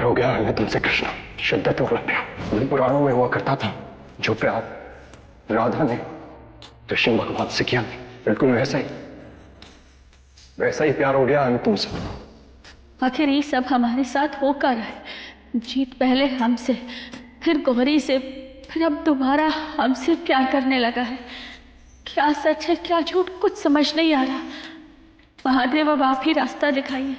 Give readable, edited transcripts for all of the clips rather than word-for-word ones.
हो गया है तुमसे कृष्णा, शिद्दत वाला प्यार। पुराणों में हुआ करता था जो प्यार राधा ने कृष्ण भगवान से किया, बिल्कुल वैसा ही प्यार हो गया है तुमसे। आखिर ये सब हमारे साथ हो कर है। जीत पहले हमसे, फिर गौरी से, फिर अब दोबारा हमसे प्यार करने लगा है। क्या सच है क्या झूठ कुछ समझ नहीं आ रहा। महादेव अब आप ही रास्ता दिखाइए।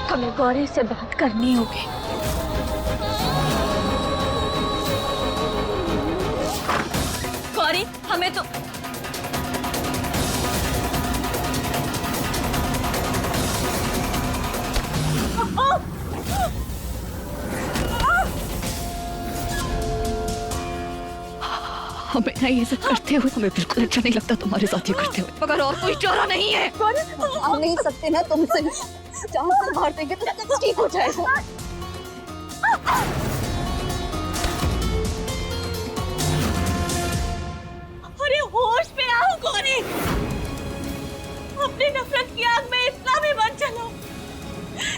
हमें गौरी से बात करनी होगी। गौरी, हमें तो हमें ना ये सब करते हुए हमें बिल्कुल अच्छा नहीं लगता तुम्हारे साथ ये करते हुए, मगर और कोई चारा नहीं है। हम नहीं सकते ना तुमसे, जान से मार देंगे तो सब ठीक हो जाएगा। अरे होश पे आओ गौरी, अपनी नफरत की आग में इतना भी मत चलो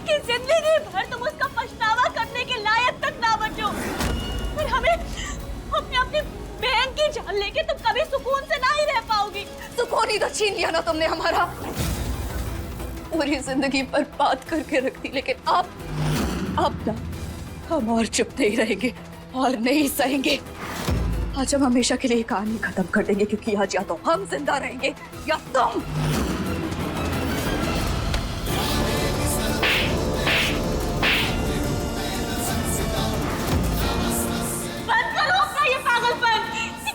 कि जिंदगी भर तुम उसका पछतावा करने के लायक तक ना बचो। और हमें अपनी बहन की जान लेके तुम कभी सुकून से ना ही रह पाओगी। सुकून ही तो छीन लिया ना तुमने हमारा, पूरी जिंदगी बर्बाद करके रख दी। लेकिन अब ना हम और चुप नहीं रहेंगे और नहीं सहेंगे। आज हम हमेशा के लिए कहानी खत्म कर देंगे, क्योंकि आज या तो हम जिंदा रहेंगे या तुम। बंद करो अपना ये पागलपन।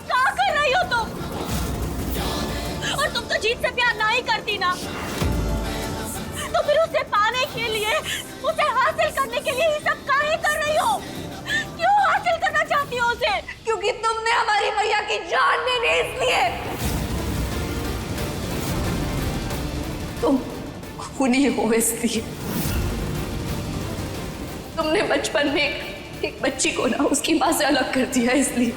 क्या कर रही हो तुम? और तुम तो जीत से प्यार ना ही करती ना, तो फिर उसे पाने के लिए, उसे हासिल करने के लिए ये सब काहे कर रही हो? क्यों हासिल करना चाहती हो उसे? क्योंकि तुमने हमारी मैया की जान ले ली, इसलिए। तुम खूनी हो इसलिए। तुमने बचपन में एक बच्ची को ना उसकी माँ से अलग कर दिया, इसलिए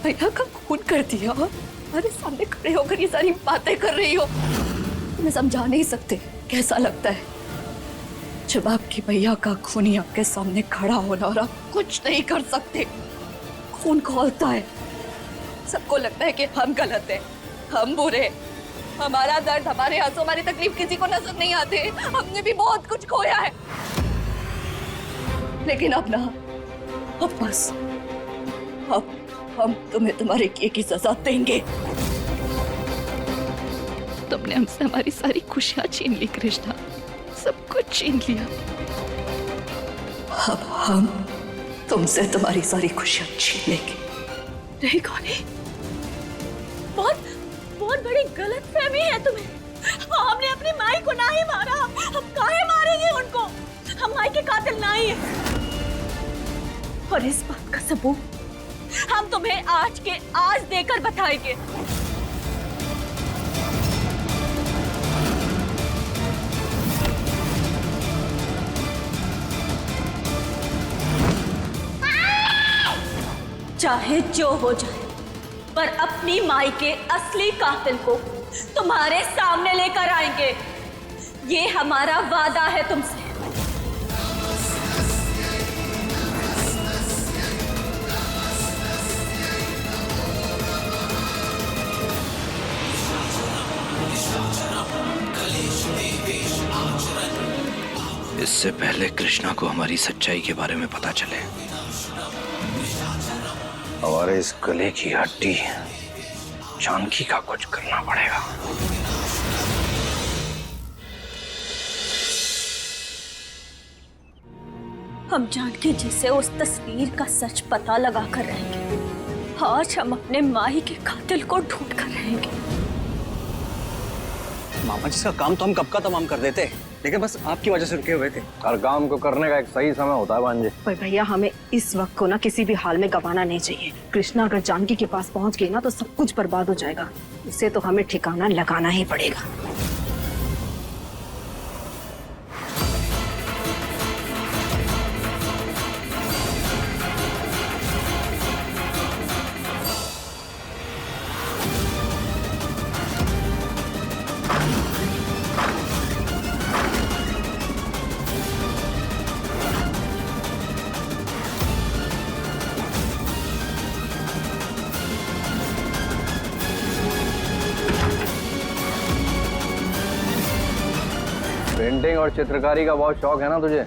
भैया का खून कर दिया। हमारे सामने खड़े होकर ये सारी बातें कर रही हो। तुम्हें समझा नहीं सकते कैसा लगता है जब आपकी भैया का खूनी आपके सामने खड़ा होना और आप कुछ नहीं कर सकते। खून खौलता है, सबको लगता है कि हम गलत हैं, हम बुरे, हमारा दर्द, हमारे आंसू, हमारी तकलीफ किसी को नजर नहीं आते। हमने भी बहुत कुछ खोया है, लेकिन अब ना, अब बस, अब हम तुम्हें तुम्हारे किए की सजा देंगे। तुमने हमसे हमारी सारी खुशियां छीन ली कृष्णा, सब कुछ छीन लिया। अब हम तुमसे तुम्हारी सारी खुशियां छीन लेंगे। नहीं गौरी, बहुत बड़ी गलतफहमी है तुम्हें। हमने अपनी माई को ना ही मारा, हम काहे मारेंगे उनको? हम माई के कातिल नहीं है। और इस बात का सबूत हम तुम्हें आज के आज देकर बताएंगे। चाहे जो हो जाए, पर अपनी माई के असली कातिल को तुम्हारे सामने लेकर आएंगे। ये हमारा वादा है तुमसे। इससे पहले कृष्णा को हमारी सच्चाई के बारे में पता चले, हमारे इस गले की हड्डी जानकी का कुछ करना पड़ेगा। हम जानकी जी से उस तस्वीर का सच पता लगा कर रहेंगे। आज हम अपने माही के कातिल को ढूंढ कर रहेंगे। मामा जी, इसका काम तो हम कब का तमाम कर देते, लेकिन बस आपकी वजह से रुके हुए थे। हर काम को करने का एक सही समय होता है भांजे। पर भैया हमें इस वक्त को ना किसी भी हाल में गंवाना नहीं चाहिए। कृष्णा अगर जानकी के पास पहुंच गई ना तो सब कुछ बर्बाद हो जाएगा। उसे तो हमें ठिकाना लगाना ही पड़ेगा। पेंटिंग और चित्रकारी का बहुत शौक है ना तुझे?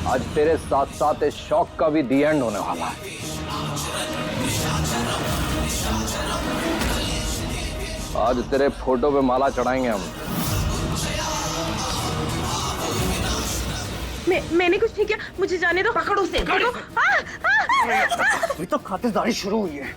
आज तेरे साथ साथ इस शौक का भी दी एंड होने वाला है। आज तेरे फोटो पे माला चढ़ाएंगे हम। मैंने कुछ नहीं किया, मुझे जाने दो। पकड़ो उसे। अभी तो खातिरदारी शुरू हुई है।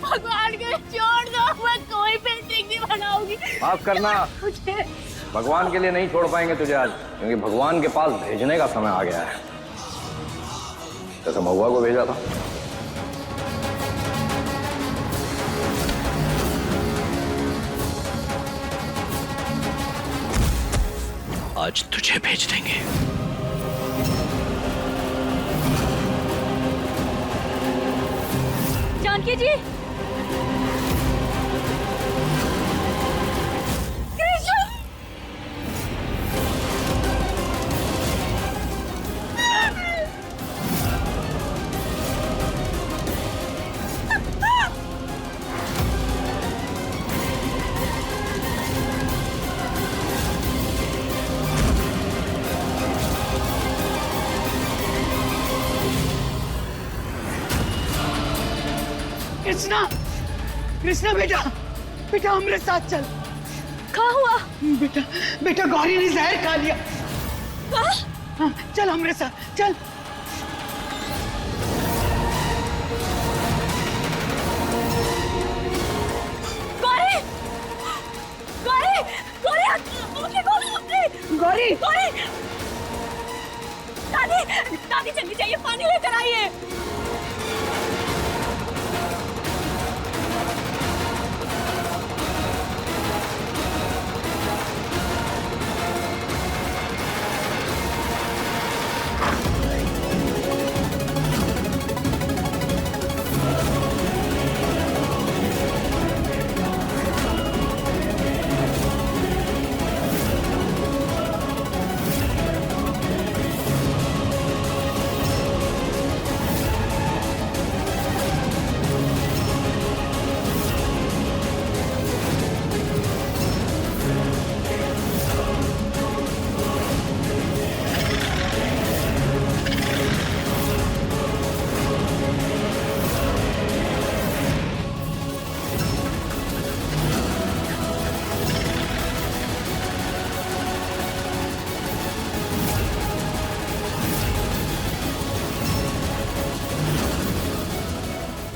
भगवान के छोड़ दो, मैं कोई पेंटिंग नहीं बनाऊंगी। माफ करना, भगवान के लिए नहीं छोड़ पाएंगे तुझे आज, क्योंकि भगवान के पास भेजने का समय आ गया है। जैसे महुआ को भेजा था। आज तुझे भेज देंगे। जानकी जी, कृष्ण, कृष्णा, कृष्णा बेटा, बेटा हमारे साथ चल। क्या हुआ? बेटा, बेटा गौरी ने जहर खा लिया। हाँ, चल हमारे साथ चल। गौरी, गौरी, गौरी, मुझे बोलो अपने। गौरी, गौरी, दादी, दादी जल्दी जाइए, पानी लेकर आइए।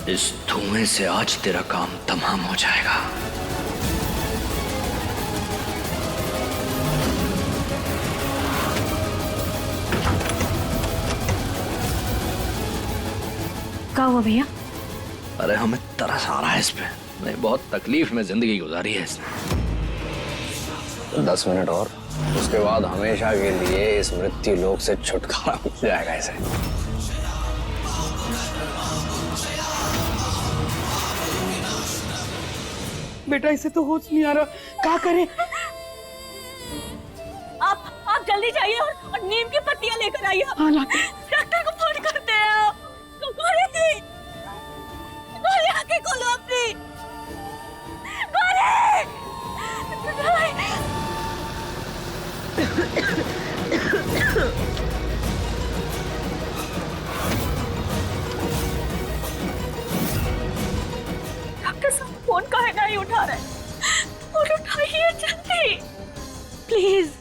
इस धुएं से आज तेरा काम तमाम हो जाएगा। क्या हुआ भैया? अरे हमें तरस आ रहा है इस पे। नहीं, बहुत तकलीफ में जिंदगी गुजारी है इसने। 10 मिनट और, उसके बाद हमेशा के लिए इस मृत्यु लोक से छुटकारा मिल जाएगा इसे। बेटा इसे तो होश नहीं आ रहा, क्या करें? आप जल्दी जाइए और नीम की पत्तियां लेकर आइए। हाँ, लाते। डॉक्टर को फोन करते हैं आप। गौरी, गौरी आंखें खोलो अपनी। नहीं उठा रहे, फोन उठाइए जल्दी प्लीज।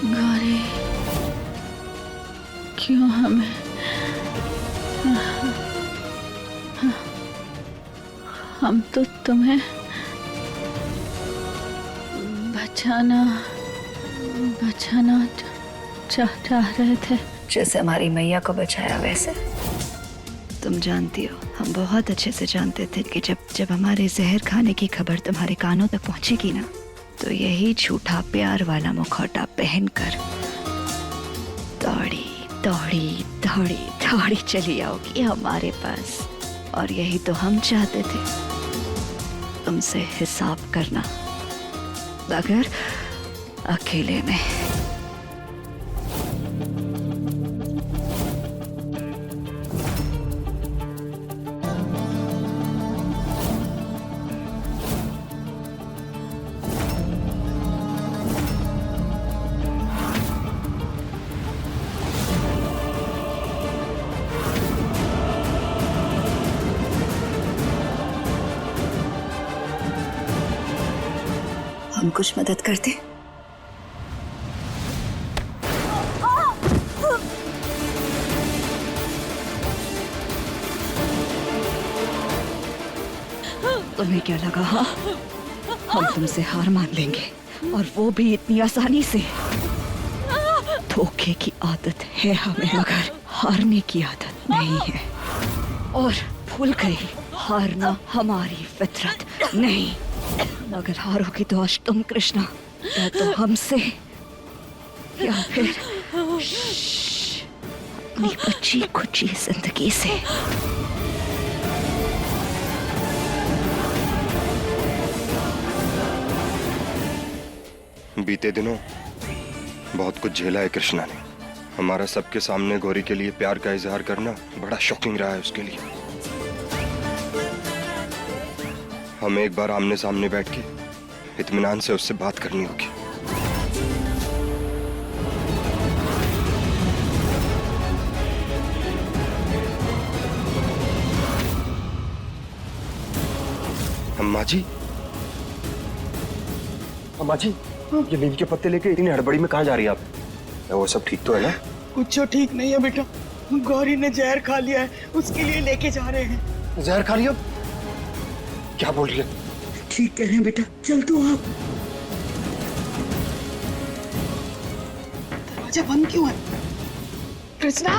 गौरी, क्यों हमें हम तो तुम्हें बचाना चाह रहे थे। जैसे हमारी मैया को बचाया वैसे। तुम जानती हो, हम बहुत अच्छे से जानते थे कि जब हमारे जहर खाने की खबर तुम्हारे कानों तक पहुंचेगी ना, तो यही झूठा प्यार वाला मुखौटा पहनकर दौड़ी चली आओगी हमारे पास। और यही तो हम चाहते थे, तुमसे हिसाब करना, मगर अकेले में। हम कुछ मदद करते। तुम्हें क्या लगा, हाँ? हम तुमसे हार मान लेंगे, और वो भी इतनी आसानी से? धोखे की आदत है हमें, मगर हारने की आदत नहीं है। और भूल गई, हारना हमारी फितरत नहीं। अगर हारोगी तो आज तुम कृष्णा, या तो हमसे, या फिर अपनी बची खुची जिंदगी से। बीते दिनों बहुत कुछ झेला है कृष्णा ने। हमारा सबके सामने गौरी के लिए प्यार का इजहार करना बड़ा शॉकिंग रहा है उसके लिए। हमें एक बार आमने सामने बैठ के इत्मीनान से उससे बात करनी होगी। अम्मा जी, अम्मा जी, ये नीम के पत्ते लेके इतनी हड़बड़ी में कहाँ जा रही है आप? वो सब ठीक तो है ना? कुछ जो ठीक नहीं है बेटा, गौरी ने जहर खा लिया है, उसके लिए लेके जा रहे हैं। जहर खा लिया? क्या बोल रही है? ठीक कह रहे हैं बेटा, चल तू आप। दरवाजा बंद क्यों है? कृष्णा,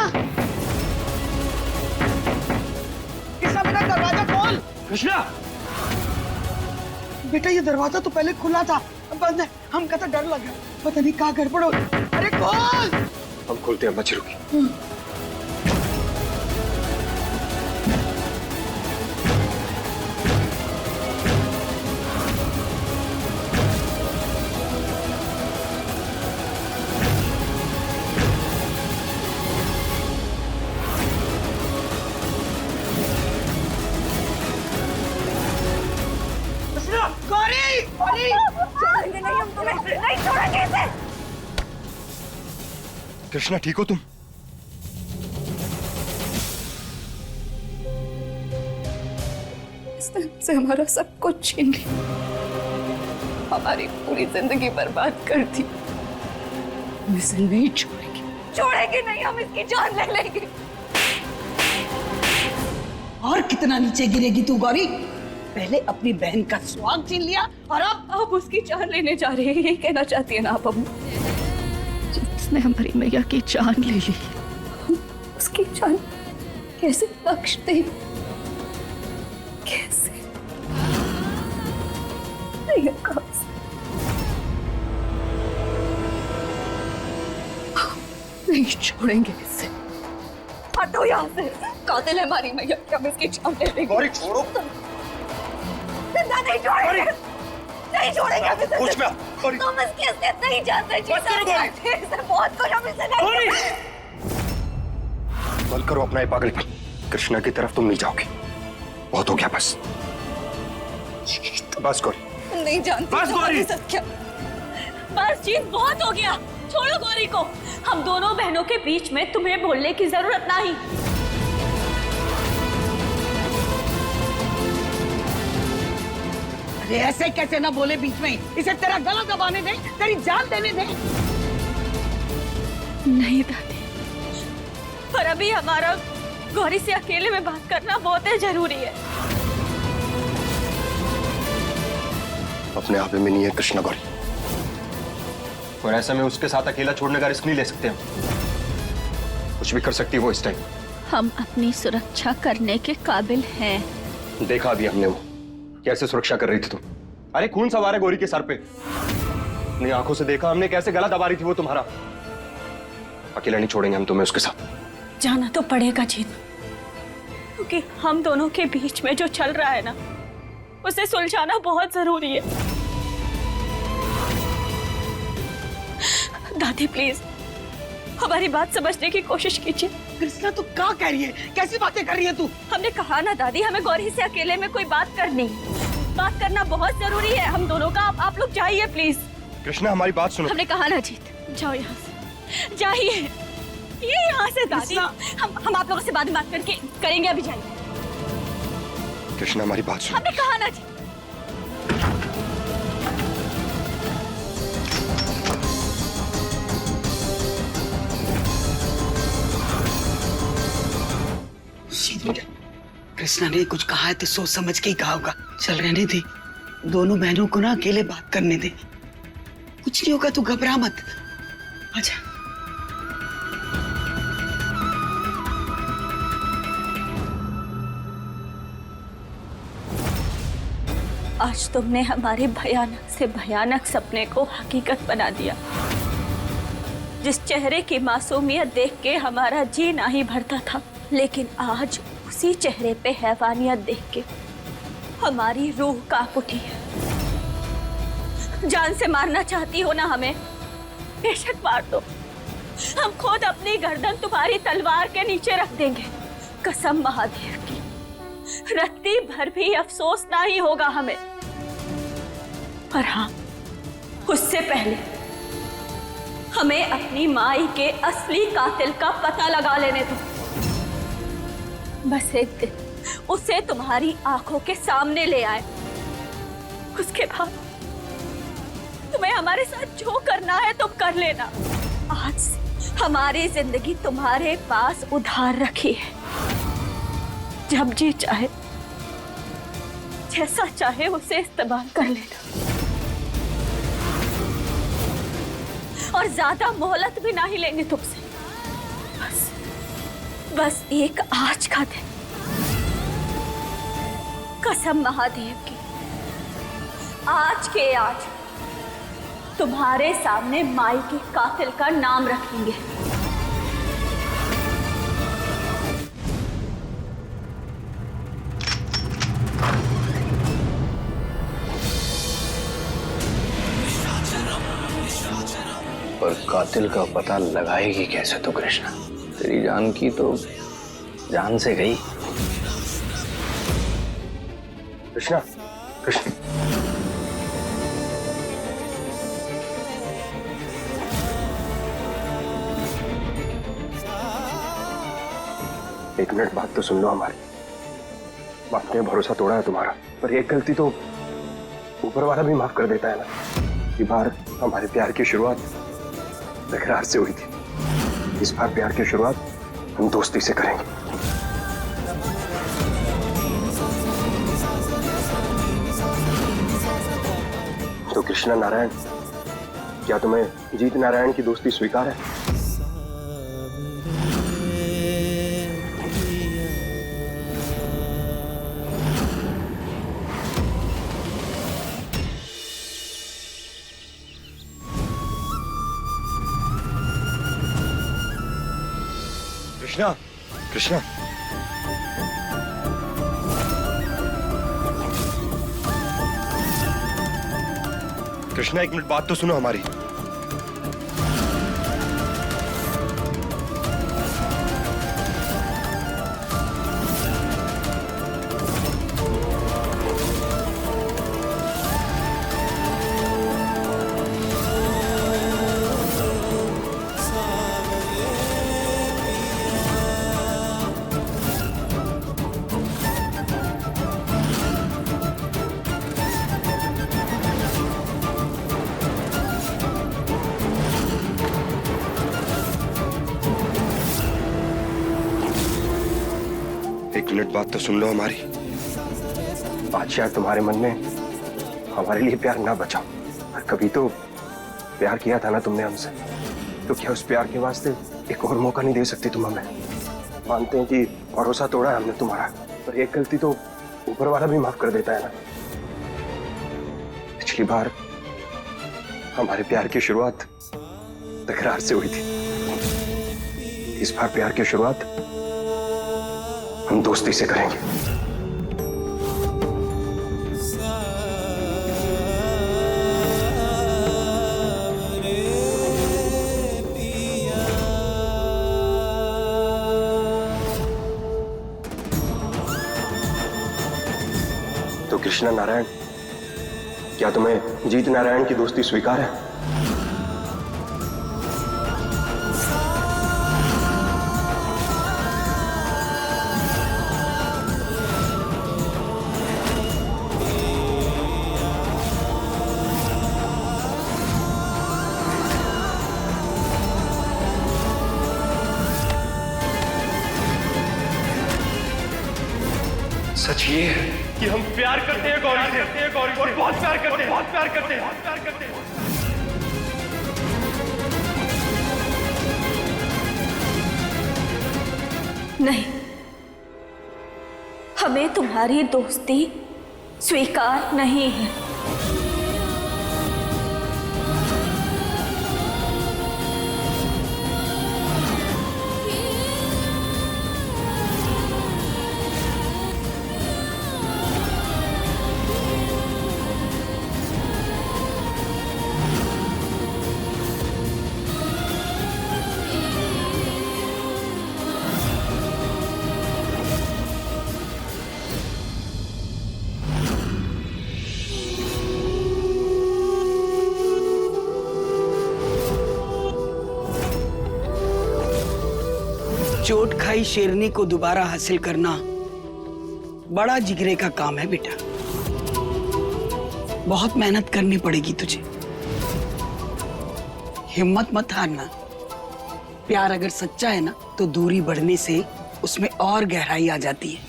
कृष्णा बेटा दरवाजा खोल। कृष्णा! बेटा ये दरवाजा तो पहले खुला था, बंद है। हम कहता डर लग गया, पता नहीं कहाँ गड़बड़ हो। अरे खोल। हम खोलते हैं, मत रुकी। गौरी, गौरी, नहीं, हम तुम्हें नहीं छोड़ेंगे इसे। कृष्णा, ठीक हो तुम? इसने हमसे हमारा सब कुछ छीन लिया, हमारी पूरी जिंदगी बर्बाद कर दी। हम इसे नहीं छोड़ेंगे। छोड़ेंगे नहीं, हम इसकी जान ले लेंगे। और कितना नीचे गिरेगी तू गौरी? पहले अपनी बहन का सुहाग छीन लिया और अब आप उसकी जान लेने जा रहे हैं, यही कहना चाहती है ना आप अम्मू? जिसने हमारी मैया की जान ले ली, उसकी जान कैसे बख्श दे? कैसे? नहीं, नहीं छोड़ेंगे इसे। हटो यहाँ से, कातिल है हमारी मैया की, हम इसकी जान ले लेंगे। गौरी छोड़ो। जिंदा नहीं छोड़ेंगे, नहीं छोड़ेंगे हम इसे। कुछ में गौरी, तुम इसकी असलियत नहीं जानते जी। इसे बहुत कुछ हम इसे नहीं। बंद करो अपना ये पागलपन। कृष्णा की तरफ तुम नहीं जाओगे, बहुत हो गया बस। बस गौरी, नहीं जानती बस गौरी। सत्या, बस जीत, बहुत हो गया। छोड़ो गौरी को। हम दोनों बहनों के बीच में तुम्हें बोलने की जरूरत नहीं। अरे ऐसे कैसे ना बोले बीच में? इसे तेरा गला दबाने दे, तेरी जान देने दे। नहीं दादी, पर अभी हमारा गौरी से अकेले में बात करना बहुत ही जरूरी है। अपने आप में नहीं है कृष्णा गौरी, और ऐसा में उसके साथ अकेला छोड़ने का रिस्क नहीं ले सकते हम। कुछ भी कर सकती है वो इस टाइम। हम अपनी सुरक्षा करने के काबिल हैं। देखा अभी हमने वो कैसे सुरक्षा कर रही थी तुम। अरे खून सवार है गौरी के सर पे, अपनी आंखों से देखा हमने कैसे गला दबा रही थी वो तुम्हारा। अकेला नहीं छोड़ेंगे हम तुम्हें उसके साथ। जाना तो पड़ेगा जीत, क्योंकि हम दोनों के बीच में जो चल रहा है ना, उसे सुलझाना बहुत जरूरी है। दादी प्लीज हमारी बात समझने की कोशिश कीजिए। कृष्णा तू क्या कह रही है? कैसी बातें कर रही है तू? हमने कहा ना दादी, हमें गौरी से अकेले में कोई बात करना बहुत जरूरी है हम दोनों का। आप लोग जाइए प्लीज। कृष्णा हमारी बात सुनो। हमने कहा ना जीत, जाओ यहाँ से, जाइए ये यहाँ से दादी। हम आप लोगों से बाद में बात करके करेंगे, अभी जाइए। कृष्णा हमारी बात सुनो। हमने कहा ना जी। कृष्णा ने कुछ कहा है तो सोच समझ के ही कहा होगा। चल रहने दे, दोनों बहनों को ना अकेले बात करने दे। कुछ नहीं होगा, तू घबरा मत। आजा। आज तुमने हमारे भयानक से भयानक सपने को हकीकत बना दिया। जिस चेहरे की मासूमियत देख के हमारा जी नहीं भरता था, लेकिन आज उसी चेहरे पे हैवानियत देख के हमारी रूह कांप उठी है। जान से मारना चाहती हो ना हमें, बेशक मार दो। हम खुद अपनी गर्दन तुम्हारी तलवार के नीचे रख देंगे। कसम महादेव की, रत्ती भर भी अफसोस नहीं होगा हमें। पर हाँ, उससे पहले हमें अपनी माई के असली कातिल का पता लगा लेने दो। बस एक दिन उसे तुम्हारी आंखों के सामने ले आए, उसके बाद तुम्हें हमारे साथ जो करना है तुम कर लेना। आज से हमारी जिंदगी तुम्हारे पास उधार रखी है। जब जी चाहे, जैसा चाहे उसे इस्तेमाल कर लेना, और ज्यादा मोहलत भी नहीं लेंगे तुमसे। बस एक आज का दिन। कसम महादेव की, आज के आज तुम्हारे सामने माई के कातिल का नाम रखेंगे। कातिल का पता लगाएगी कैसे तो कृष्णा? तेरी जान की तो जान से गई। कृष्णा, कृष्ण, एक मिनट बात तो सुन लो हमारी। आपने भरोसा तोड़ा है तुम्हारा, पर एक गलती तो ऊपर वाला भी माफ कर देता है ना। ये बार हमारे प्यार की शुरुआत तकरार से हुई थी, इस बार प्यार की शुरुआत हम दोस्ती से करेंगे। तो कृष्णा नारायण, क्या तुम्हें जीत नारायण की दोस्ती स्वीकार है? कृष्णा, कृष्णा, कृष्णा, एक मिनट बात तो सुनो हमारी। एक मिनट बात तो सुन लो हमारी। आज शायद तुम्हारे मन में हमारे लिए प्यार ना बचा, और कभी तो प्यार किया था ना तुमने हमसे, तो क्या उस प्यार के वास्ते एक और मौका नहीं दे सकती तुम हमें? मानते हैं कि भरोसा तोड़ा है हमने तुम्हारा, पर एक गलती तो ऊपर वाला भी माफ कर देता है ना। पिछली बार हमारे प्यार की शुरुआत तकरार से हुई थी, इस बार प्यार की शुरुआत हम दोस्ती से करेंगे। तो कृष्णा नारायण, क्या तुम्हें जीत नारायण की दोस्ती स्वीकार है? सच ये है कि हम प्यार करते हैं गौरी से, और बहुत प्यार करते हैं, बहुत प्यार करते हैं, बहुत प्यार करते हैं। नहीं, हमें तुम्हारी दोस्ती स्वीकार नहीं है। चोट खाई शेरनी को दोबारा हासिल करना बड़ा जिगरे का काम है बेटा। बहुत मेहनत करनी पड़ेगी तुझे। हिम्मत मत हारना। प्यार अगर सच्चा है ना तो दूरी बढ़ने से उसमें और गहराई आ जाती है।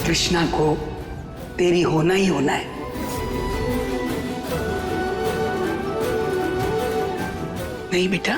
कृष्णा को तेरी होना ही होना है। नहीं बेटा,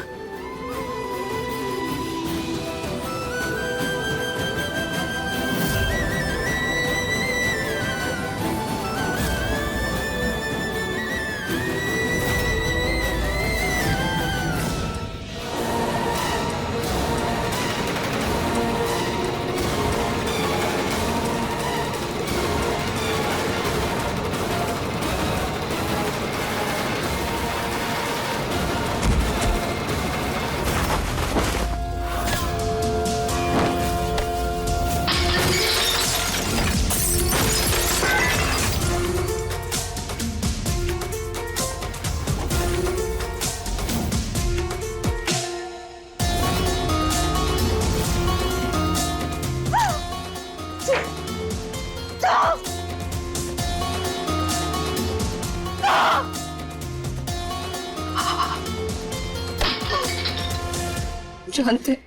जानते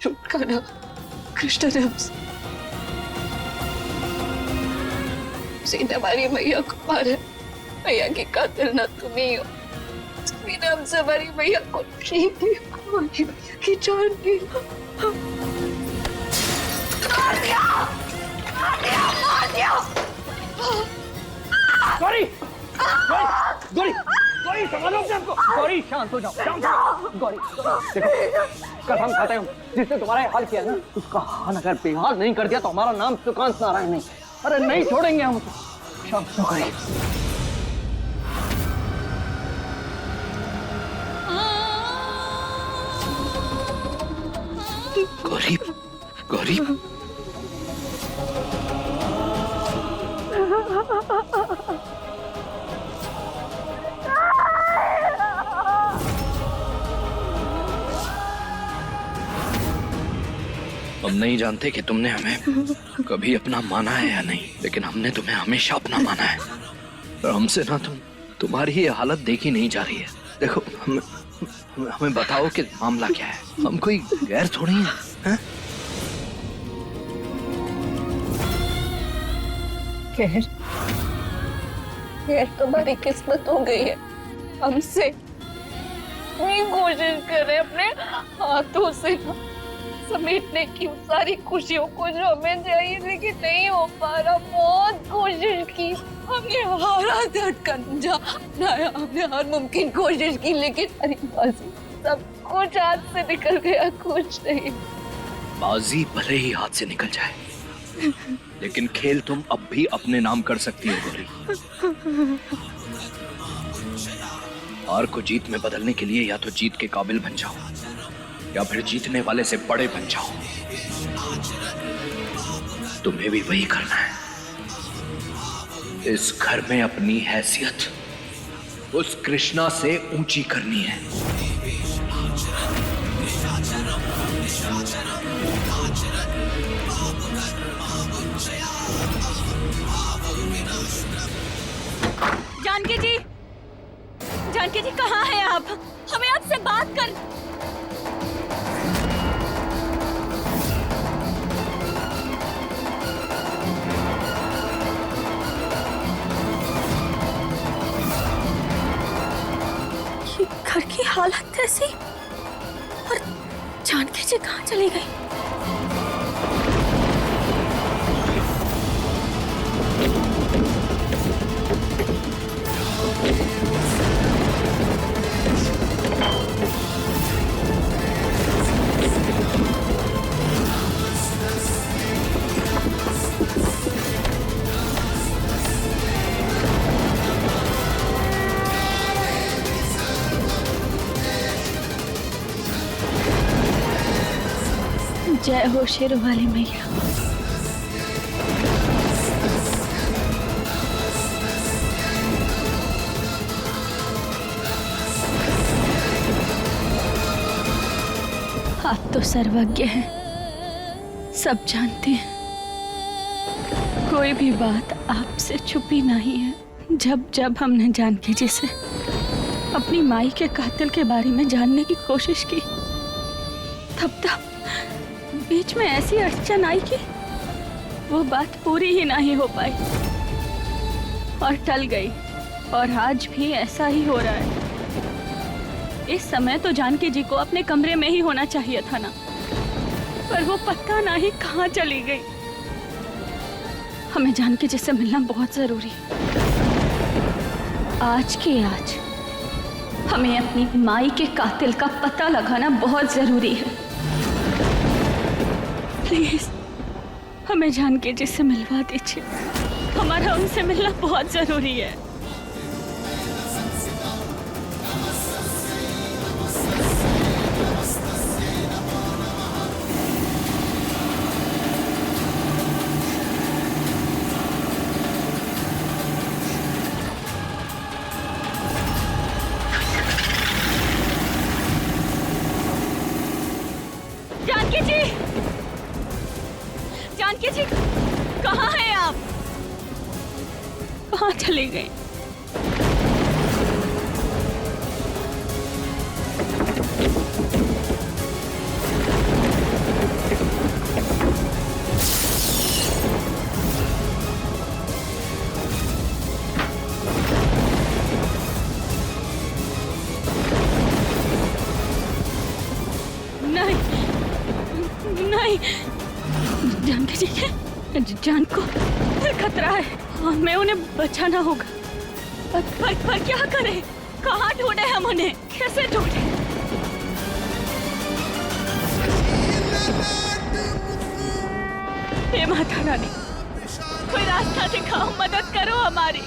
छुटकारा कृष्ण ने सीधे हमारी मैया को मारा। मैया की कातिल ना तुम ही हो। तुम्ही ने हमसे हमारी मैया को छीन लिया, हमारी मैया की जान ली। मार दिया, मार दिया, मार दिया। गौरी, गौरी, गौरी, संभालो अपने आप को। गौरी, शांत हो जाओ, शांत हो जाओ। गौरी, देखो, कसम खाते हूँ, जिसने तुम्हारा ये हाल किया ना, उसका हाल अगर बेहाल नहीं कर दिया तो हमारा नाम सुकांत नारायण नहीं। अरे नहीं छोड़ेंगे हम उसे। शांत हो गई। गौरी, गौरी, हम नहीं जानते कि तुमने हमें कभी अपना माना है या नहीं, लेकिन हमने तुम्हें हमेशा अपना माना है। और हमसे ना तुम्हारी ये हालत देखी नहीं जा रही है। देखो, हमें बताओ कि मामला क्या है। हम कोई गैर थोड़ी हैं? खैर तुम्हारी किस्मत हो गई है। हमसे कोशिश करें अपने हाथों से ना समेटने की उस सारी खुशियों को जो हमें चाहिए, लेकिन नहीं हो पा रहा। बहुत कोशिश की, हमने हारा झटकंजा अपनाया, हमने हर मुमकिन कोशिश की, लेकिन अरे बाजी सब कुछ हाथ से निकल गया। कुछ नहीं। बाजी भले ही हाथ से निकल जाए, लेकिन खेल तुम अब भी अपने नाम कर सकती हो गौरी। हार को जीत में बदलने के लिए या तो जीत के काबिल बन जाओ या फिर जीतने वाले से बड़े बन जाओ। तुम्हें भी वही करना है। इस घर में अपनी हैसियत उस कृष्णा से ऊंची करनी है। जानकी जी, जानकी जी कहाँ हैं आप? हमें आपसे बात कर। ये घर की हालत ऐसी, और जानकी जी कहाँ चली गई? जय हो शेरों वाली मैया। आप तो सर्वज्ञ हैं, सब जानते हैं। कोई भी बात आपसे छुपी नहीं है। जब जब हमने जानकी जी से अपनी माई के कातिल के बारे में जानने की कोशिश की, तब तब बीच में ऐसी अड़चन आई कि वो बात पूरी ही नहीं हो पाई और टल गई। और आज भी ऐसा ही हो रहा है। इस समय तो जानकी जी को अपने कमरे में ही होना चाहिए था ना, पर वो पता नहीं कहाँ चली गई। हमें जानकी जी से मिलना बहुत जरूरी है। आज के आज हमें अपनी माई के कातिल का पता लगाना बहुत जरूरी है। प्लीज हमें जानकी जी से मिलवा दीजिए। हमारा उनसे मिलना बहुत जरूरी है। जानकी जी, जानकी जी कहाँ हैं आप? कहाँ चली गई? नहीं। जानकी जी जान को खतरा है, हमें उन्हें बचाना होगा। पर क्या करें? कहाँ ढूंढे हम उन्हें? कैसे ढूंढे? हे माता रानी, कोई रास्ता दिखाओ, मदद करो हमारी।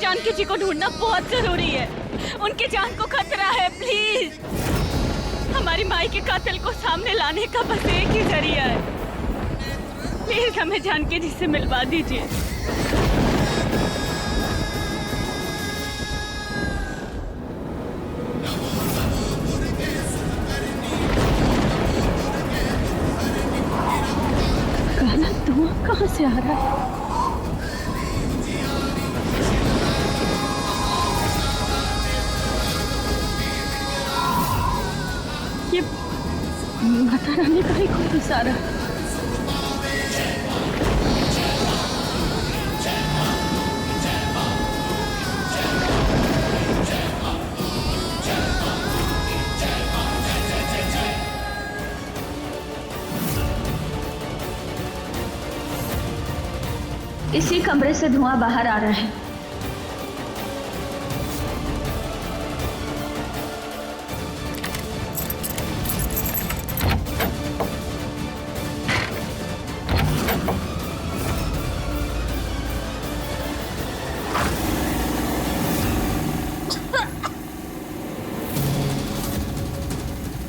जानकी जी को ढूंढना बहुत जरूरी है, उनकी जान को खतरा है। प्लीज हमारी माई के कातिल को सामने लाने का बस एक ही जरिया है। प्लीज हमें जानकी जी से मिलवा दीजिए। काला धुआं कहाँ से आ रहा है? ये माता रानी का ही कोई इशारा है। इसी कमरे से धुआं बाहर आ रहा है।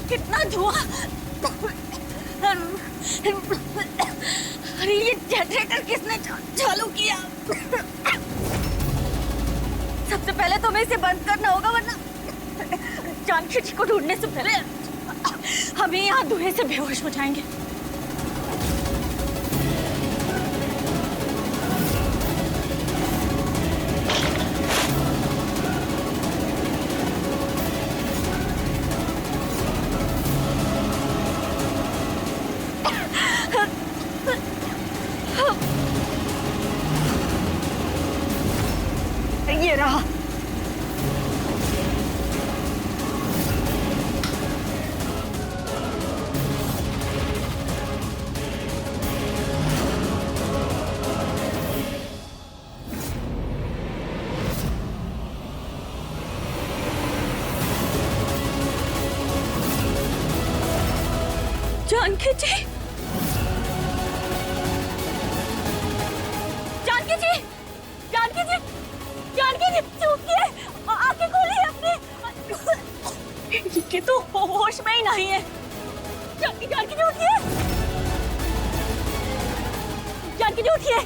कितना धुआं! अरे ये जनरेटर किसने चालू किया? सबसे पहले तो हमें इसे बंद करना होगा, वरना जानकी जी को ढूंढने से पहले हम यहाँ धुएं से बेहोश हो जाएंगे। ये रहा। जानकी जी, जानकी जी, जानकी जी, जानकी जी, चूकिए, आंखें खोलिए अपनी। ये तो होश में ही नहीं है। जानकी जी उठिए, जानकी जी उठिए।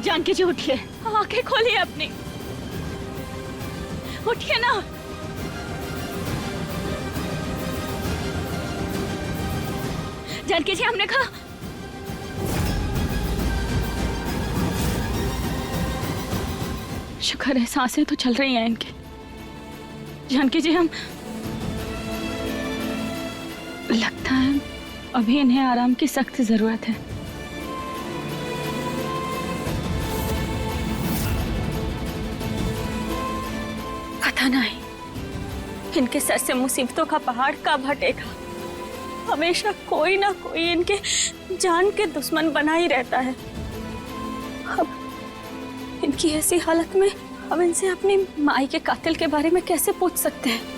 जानकी जी उठिए, आंखें खोलिए अपनी, उठिए ना। जानकी जी, हमने कहा शुक्र है सांसें तो चल रही हैं इनकी। जानकी जी, हम लगता है अभी इन्हें आराम की सख्त जरूरत है। पता नहीं इनके सर से मुसीबतों का पहाड़ कब हटेगा। हमेशा कोई ना कोई इनके जान के दुश्मन बना ही रहता है। अब इनकी ऐसी हालत में अब इनसे अपनी माई के कातिल के बारे में कैसे पूछ सकते हैं?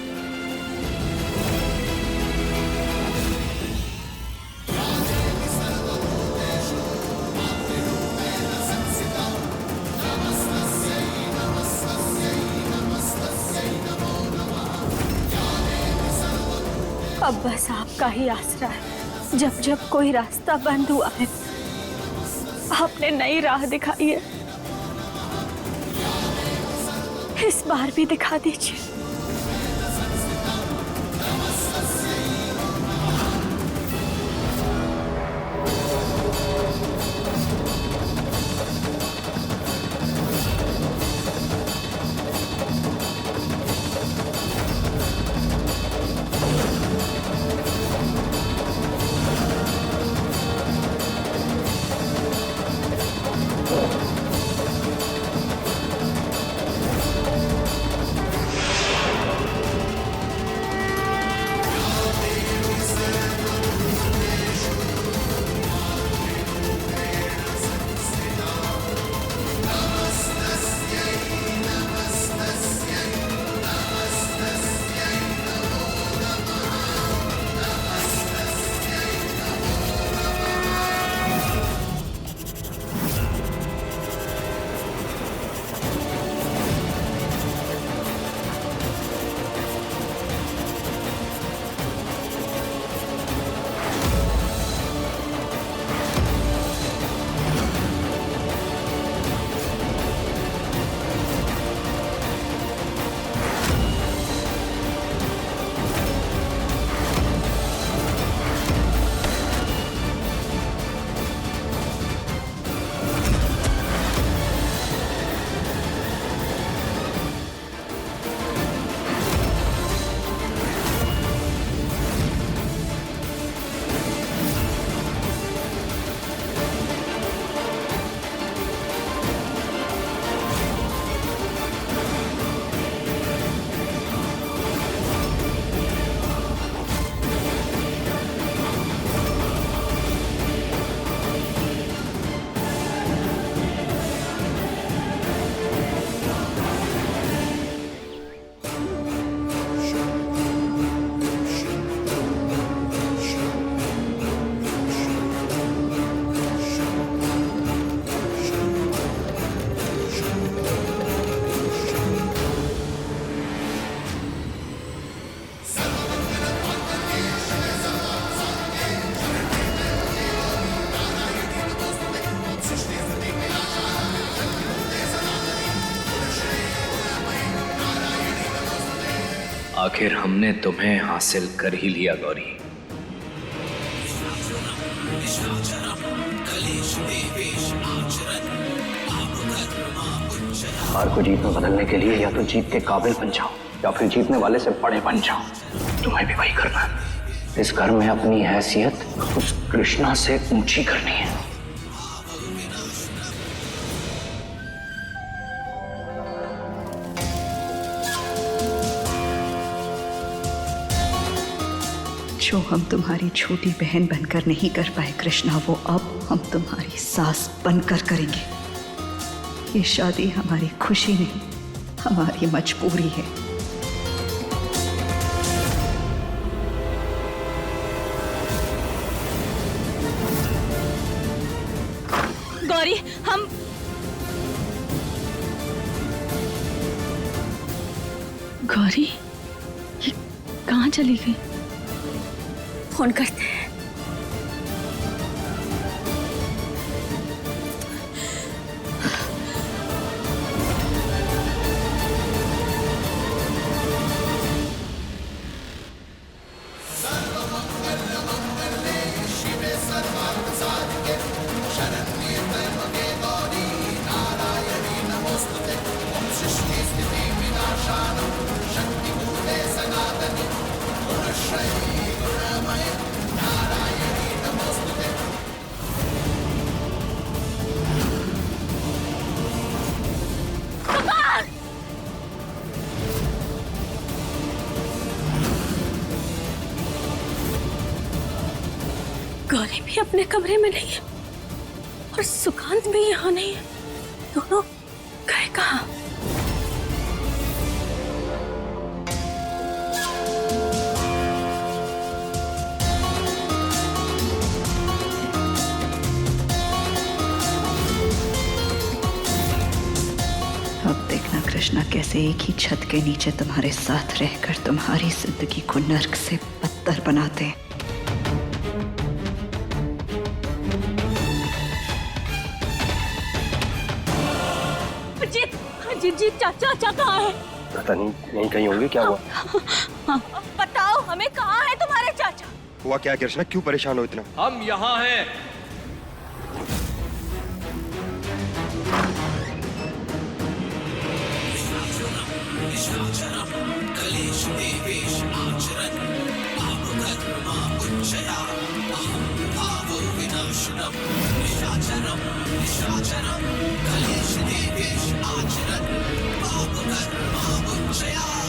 अब बस आपका ही आसरा है। जब जब कोई रास्ता बंद हुआ है, आपने नई राह दिखाई है। इस बार भी दिखा दीजिए। आखिर हमने तुम्हें हासिल कर ही लिया गौरी। हार को जीत में बदलने के लिए या तो जीत के काबिल बन जाओ या फिर जीतने वाले से बड़े बन जाओ। तुम्हें भी वही करना है। इस घर में अपनी हैसियत उस कृष्णा से ऊंची करनी है। जो हम तुम्हारी छोटी बहन बनकर नहीं कर पाए कृष्णा, वो अब हम तुम्हारी सास बनकर करेंगे। ये शादी हमारी खुशी नहीं, हमारी मजबूरी है। गौरी, हम गौरी, ये कहाँ चली गई? फोन करते हैं। गौरी भी अपने कमरे में नहीं है और सुकांत भी यहाँ नहीं है। दोनों गए कहाँ? अब देखना कृष्णा कैसे एक ही छत के नीचे तुम्हारे साथ रहकर तुम्हारी जिंदगी को नर्क से बदतर बनाते हैं। जी चाचा कहाँ है? पता नहीं कहीं होंगे। क्या हुआ? बताओ हमें, कहाँ है तुम्हारे चाचा? हुआ क्या कृष्णा, क्यों परेशान हो इतना? हम यहाँ हैं। Kalesh devesh acharan, paap karma